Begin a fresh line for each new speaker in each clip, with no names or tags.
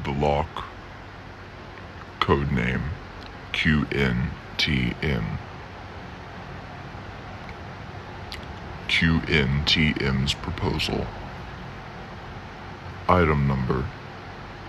The lock, codename qntm. qntm's proposal. Item number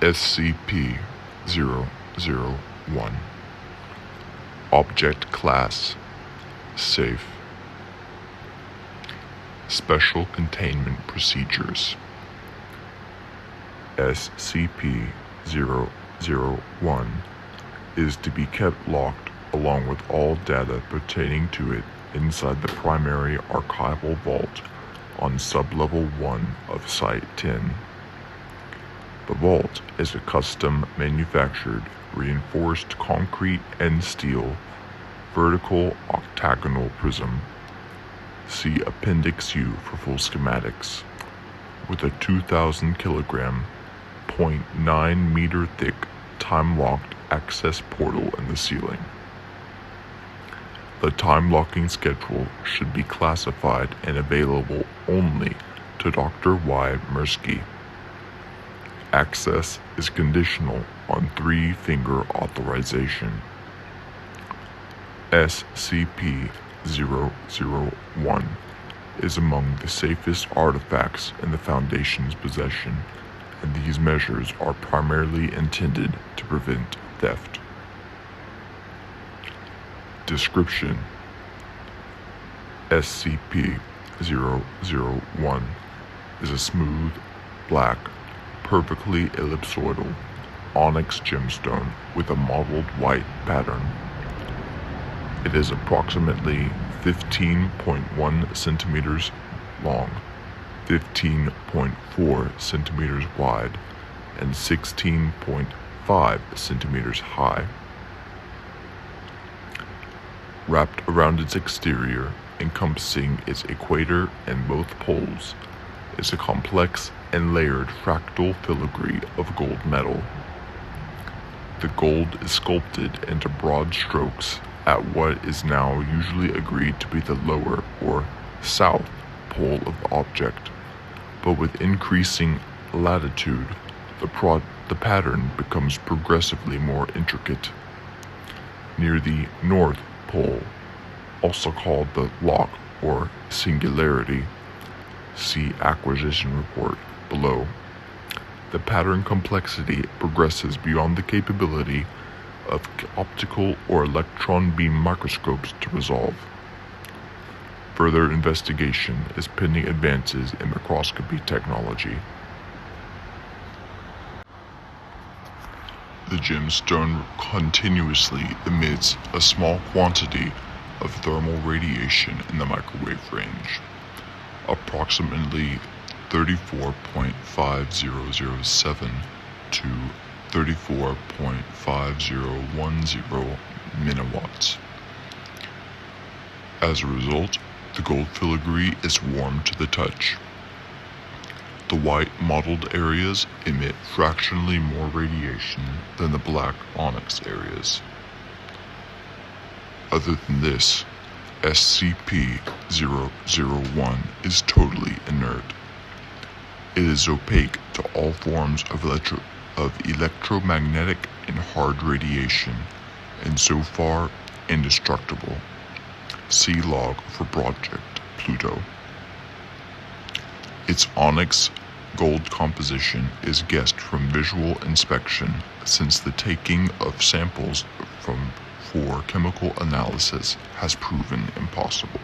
SCP-001. Object class safe. Special containment procedures. SCP-001 is to be kept locked along with all data pertaining to it inside the primary archival vault on Sublevel 1 of Site-10. The vault is a custom manufactured reinforced concrete and steel vertical octagonal prism. See Appendix U for full schematics, with a 2,000 kilogram, 0.9 meter thick time-locked access portal in the ceiling. The time-locking schedule should be classified and available only to Dr. Y. Mirsky. Access is conditional on 3-finger authorization. SCP-001 is among the safest artifacts in the Foundation's possession, and these measures are primarily intended to prevent theft. Description: SCP-001 is a smooth, black, perfectly ellipsoidal onyx gemstone with a mottled white pattern. It is approximately 15.1 centimeters long, 15.4 centimeters wide, and 16.5 centimeters high. Wrapped around its exterior, encompassing its equator and both poles, is a complex and layered fractal filigree of gold metal. The gold is sculpted into broad strokes at what is now usually agreed to be the lower or south pole of the object, but with increasing latitude, the pattern becomes progressively more intricate. Near the north pole, also called the lock or singularity, see acquisition report below, the pattern complexity progresses beyond the capability of optical or electron beam microscopes to resolve. Further investigation is pending advances in microscopy technology. The gemstone continuously emits a small quantity of thermal radiation in the microwave range, approximately 34.5007 to 34.5010 milliwatts. As a result, the gold filigree is warm to the touch. The white mottled areas emit fractionally more radiation than the black onyx areas. Other than this, SCP-001 is totally inert. It is opaque to all forms of electromagnetic and hard radiation, and so far indestructible. See log for Project Pluto. Its onyx gold composition is guessed from visual inspection, since the taking of samples for chemical analysis has proven impossible.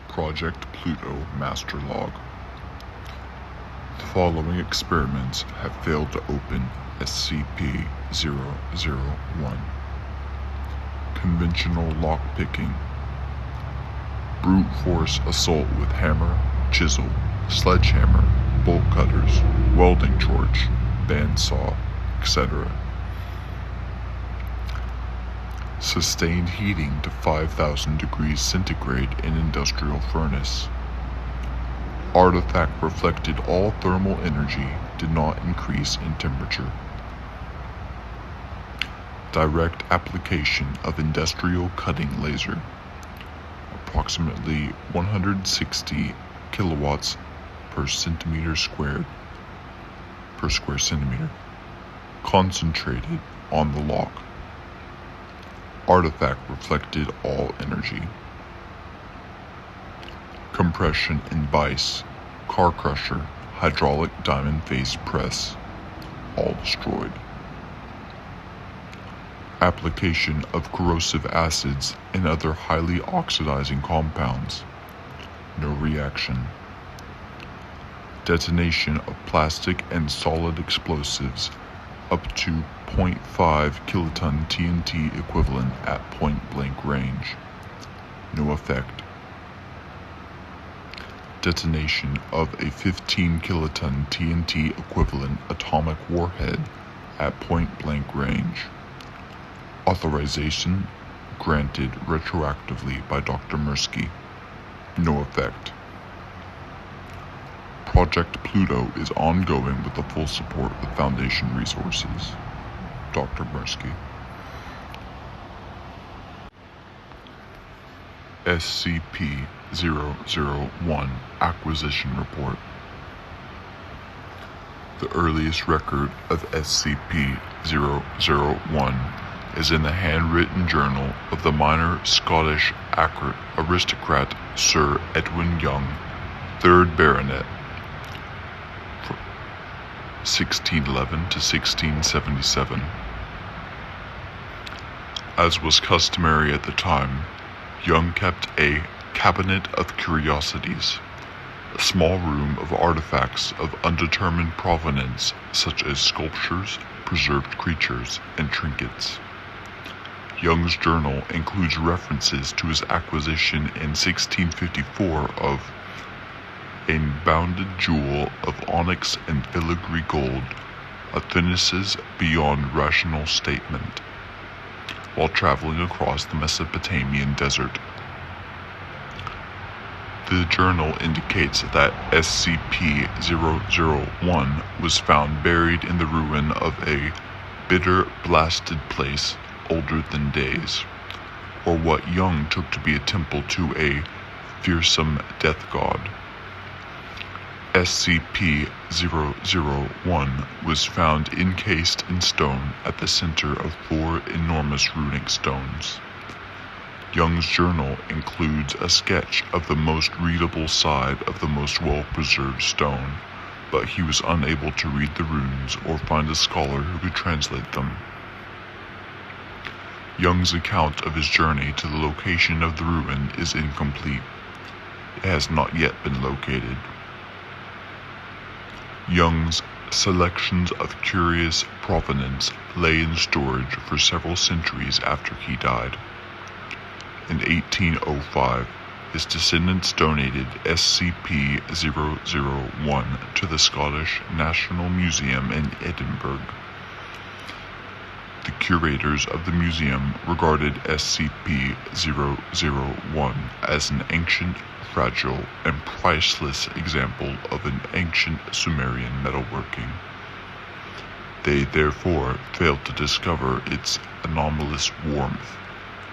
Project Pluto Master Log. The following experiments have failed to open SCP-001. Conventional lockpicking. Brute force assault with hammer, chisel, sledgehammer, bolt cutters, welding torch, bandsaw, etc. Sustained heating to 5,000 degrees centigrade in industrial furnace. Artifact reflected all thermal energy, did not increase in temperature. Direct application of industrial cutting laser. Approximately 160 kilowatts per centimeter squared per square centimeter, concentrated on the lock. Artifact reflected all energy. Compression and vise, car crusher, hydraulic diamond face press, all destroyed. Application of corrosive acids and other highly oxidizing compounds, no reaction. Detonation of plastic and solid explosives up to 0.5 kiloton TNT equivalent at point-blank range, no effect. Detonation of a 15 kiloton TNT equivalent atomic warhead at point-blank range. Authorization granted retroactively by Dr. Mirsky, no effect. Project Pluto is ongoing with the full support of Foundation resources. Dr. Mirsky. SCP-001 Acquisition Report. The earliest record of SCP-001 is in the handwritten journal of the minor Scottish aristocrat Sir Edwin Young, 3rd Baronet, 1611 to 1677. As was customary at the time, Young kept a cabinet of curiosities, a small room of artifacts of undetermined provenance such as sculptures, preserved creatures, and trinkets. Young's journal includes references to his acquisition in 1654 of a bounded jewel of onyx and filigree gold, a thinness beyond rational statement, while traveling across the Mesopotamian desert. The journal indicates that SCP-001 was found buried in the ruin of a bitter, blasted place older than days, or what Young took to be a temple to a fearsome death god. SCP-001 was found encased in stone at the center of 4 enormous runic stones. Young's journal includes a sketch of the most readable side of the most well-preserved stone, but he was unable to read the runes or find a scholar who could translate them. Young's account of his journey to the location of the ruin is incomplete. It has not yet been located. Young's selections of curious provenance lay in storage for several centuries after he died. In 1805, his descendants donated SCP-001 to the Scottish National Museum in Edinburgh. The curators of the museum regarded SCP-001 as an ancient, fragile, and priceless example of an ancient Sumerian metalworking. They therefore failed to discover its anomalous warmth,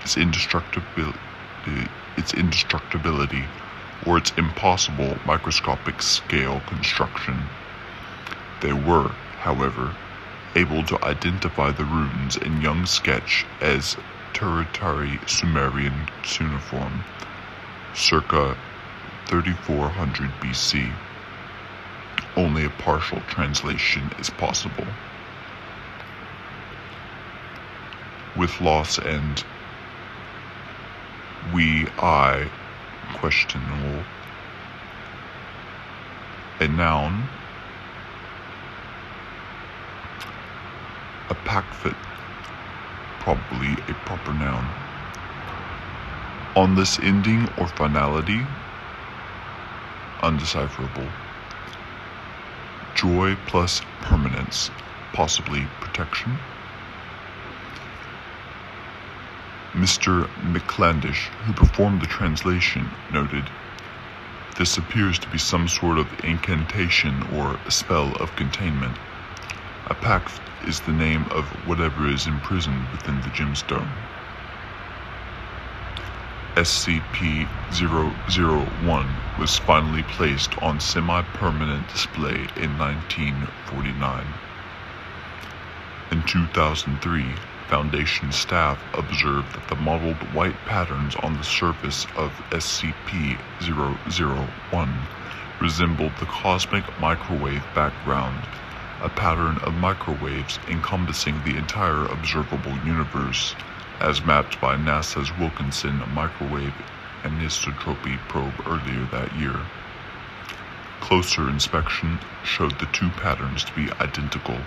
its indestructibility, or its impossible microscopic scale construction. They were, however, able to identify the runes in Young's sketch as Tertiary Sumerian cuneiform, circa 3400 BC. Only a partial translation is possible. With loss and questionable. A noun. A packfit, probably a proper noun. On this ending or finality, undecipherable. Joy plus permanence, possibly protection. Mr. McClandish, who performed the translation, noted, "This appears to be some sort of incantation or spell of containment. A pact is the name of whatever is imprisoned within the gemstone." SCP-001 was finally placed on semi-permanent display in 1949. In 2003, Foundation staff observed that the mottled white patterns on the surface of SCP-001 resembled the cosmic microwave background, a pattern of microwaves encompassing the entire observable universe, as mapped by NASA's Wilkinson Microwave Anisotropy probe earlier that year. Closer inspection showed the two patterns to be identical.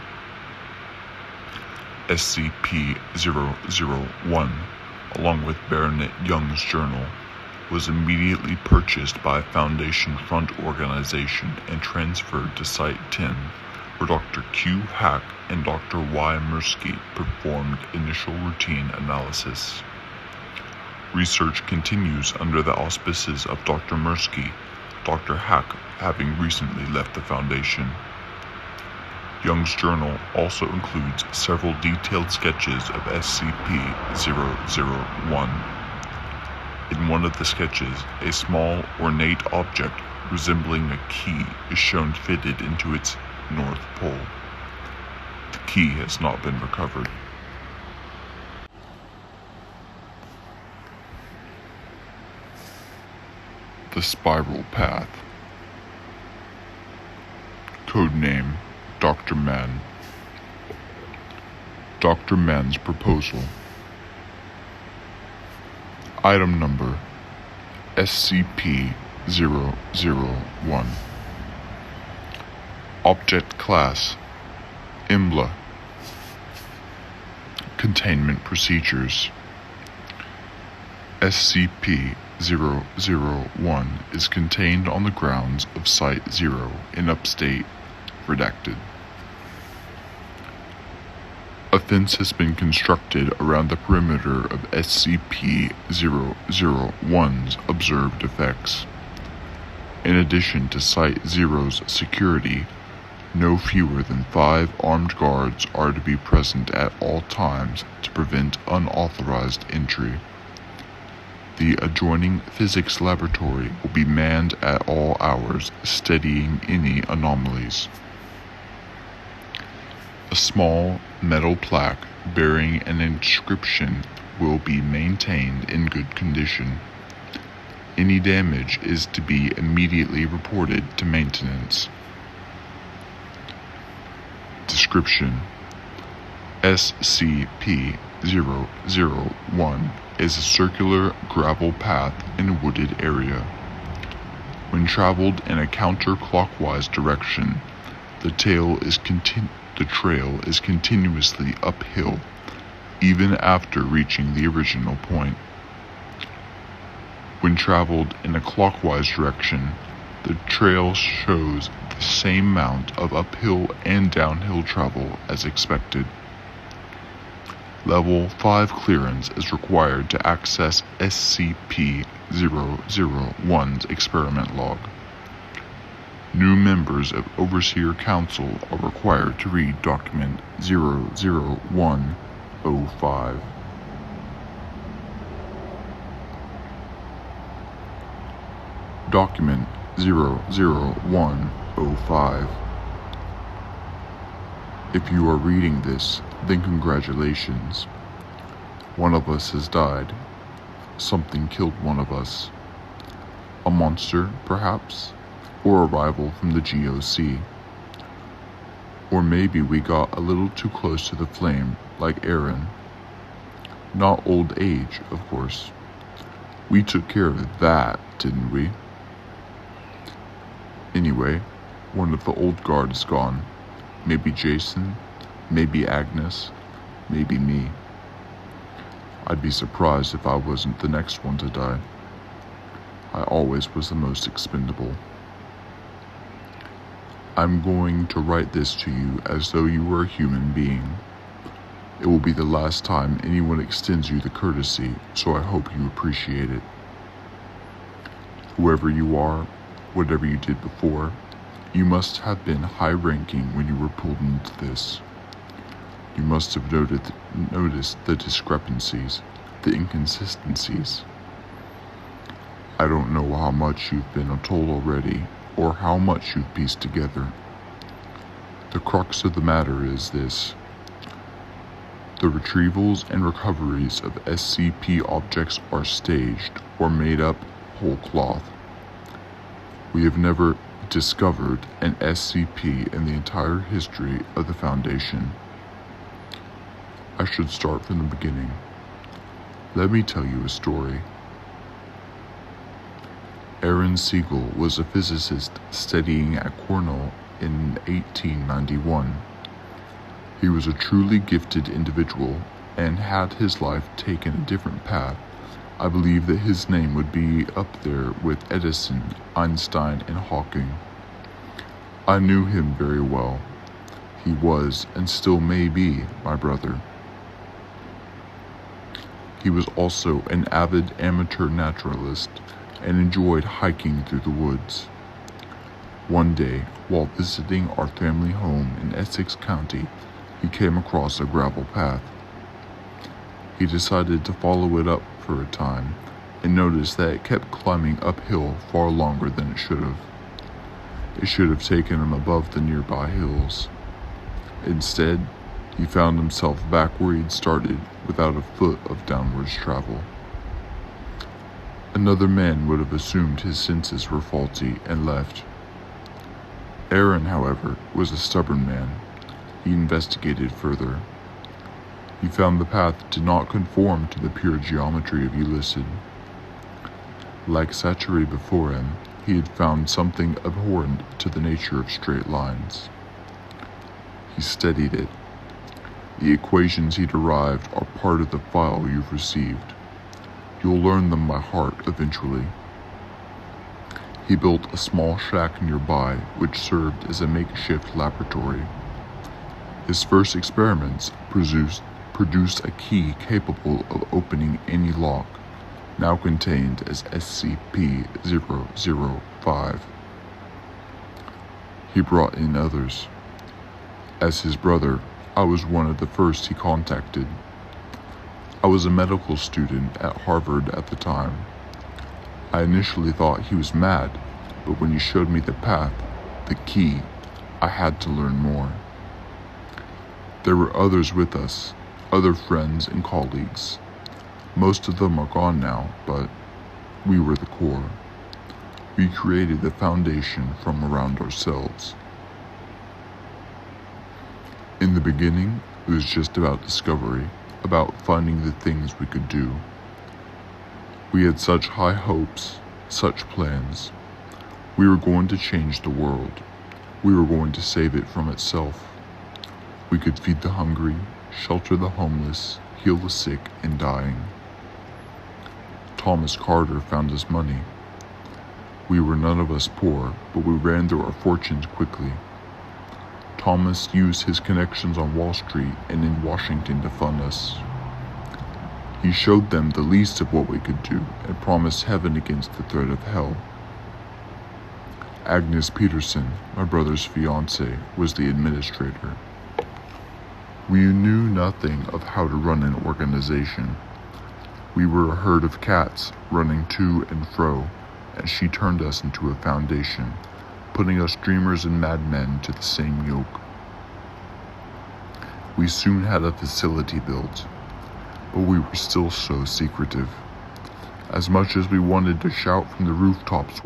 SCP-001, along with Baronet Young's journal, was immediately purchased by Foundation Front Organization and transferred to Site-10, where Dr. Q. Hack and Dr. Y. Mirsky performed initial routine analysis. Research continues under the auspices of Dr. Mirsky, Dr. Hack having recently left the Foundation. Young's journal also includes several detailed sketches of SCP-001. In one of the sketches, a small, ornate object resembling a key is shown fitted into its North Pole. The key has not been recovered. The Spiral Path. Codename Dr. Mann. Dr. Mann's proposal. Item number SCP-001. Object Class IMBLA. Containment Procedures. SCP-001 is contained on the grounds of Site-0 in Upstate. Redacted. A fence has been constructed around the perimeter of SCP-001's observed effects. In addition to Site-0's security, no fewer than 5 armed guards are to be present at all times to prevent unauthorized entry. The adjoining physics laboratory will be manned at all hours, studying any anomalies. A small metal plaque bearing an inscription will be maintained in good condition. Any damage is to be immediately reported to maintenance. Description: SCP-001 is a circular gravel path in a wooded area. When traveled in a counterclockwise direction, the trail is continuously uphill, even after reaching the original point. When traveled in a clockwise direction, the trail shows the same amount of uphill and downhill travel as expected. Level 5 clearance is required to access SCP-001's experiment log. New members of Overseer Council are required to read Document 00105. Document 00105. If you are reading this, then congratulations. One of us has died. Something killed one of us. A monster, perhaps? Or a rival from the GOC. Or maybe we got a little too close to the flame, like Aaron. Not old age, of course. We took care of that, didn't we? Anyway, one of the old guard is gone. Maybe Jason, maybe Agnes, maybe me. I'd be surprised if I wasn't the next one to die. I always was the most expendable. I'm going to write this to you as though you were a human being. It will be the last time anyone extends you the courtesy, so I hope you appreciate it. Whoever you are, whatever you did before, you must have been high-ranking when you were pulled into this. You must have noticed the discrepancies, the inconsistencies. I don't know how much you've been told already, or how much you've pieced together. The crux of the matter is this. The retrievals and recoveries of SCP objects are staged or made up whole cloth. We have never discovered an SCP in the entire history of the Foundation. I should start from the beginning. Let me tell you a story. Aaron Siegel was a physicist studying at Cornell in 1891. He was a truly gifted individual and had his life taken a different path, I believe that his name would be up there with Edison, Einstein, and Hawking. I knew him very well. He was, and still may be, my brother. He was also an avid amateur naturalist and enjoyed hiking through the woods. One day, while visiting our family home in Essex County, he came across a gravel path. He decided to follow it up for a time and noticed that it kept climbing uphill far longer than it should have. It should have taken him above the nearby hills. Instead, he found himself back where he'd started without a foot of downwards travel. Another man would have assumed his senses were faulty and left. Aaron, however, was a stubborn man. He investigated further. He found the path did not conform to the pure geometry of Euclid. Like Satchery before him, he had found something abhorrent to the nature of straight lines. He studied it. The equations he derived are part of the file you've received. You'll learn them by heart eventually. He built a small shack nearby which served as a makeshift laboratory. His first experiments produced a key capable of opening any lock, now contained as SCP-005. He brought in others. As his brother, I was one of the first he contacted. I was a medical student at Harvard at the time. I initially thought he was mad, but when he showed me the path, the key, I had to learn more. There were others with us, other friends and colleagues. Most of them are gone now, but we were the core. We created the Foundation from around ourselves. In the beginning, it was just about discovery, about finding the things we could do. We had such high hopes, such plans. We were going to change the world. We were going to save it from itself. We could feed the hungry, shelter the homeless, heal the sick and dying. Thomas Carter found us money. We were none of us poor, but we ran through our fortunes quickly. Thomas used his connections on Wall Street and in Washington to fund us. He showed them the least of what we could do and promised heaven against the threat of hell. Agnes Peterson, my brother's fiancée, was the administrator. We knew nothing of how to run an organization. We were a herd of cats running to and fro, and she turned us into a foundation, putting us dreamers and madmen to the same yoke. We soon had a facility built, but we were still so secretive. As much as we wanted to shout from the rooftops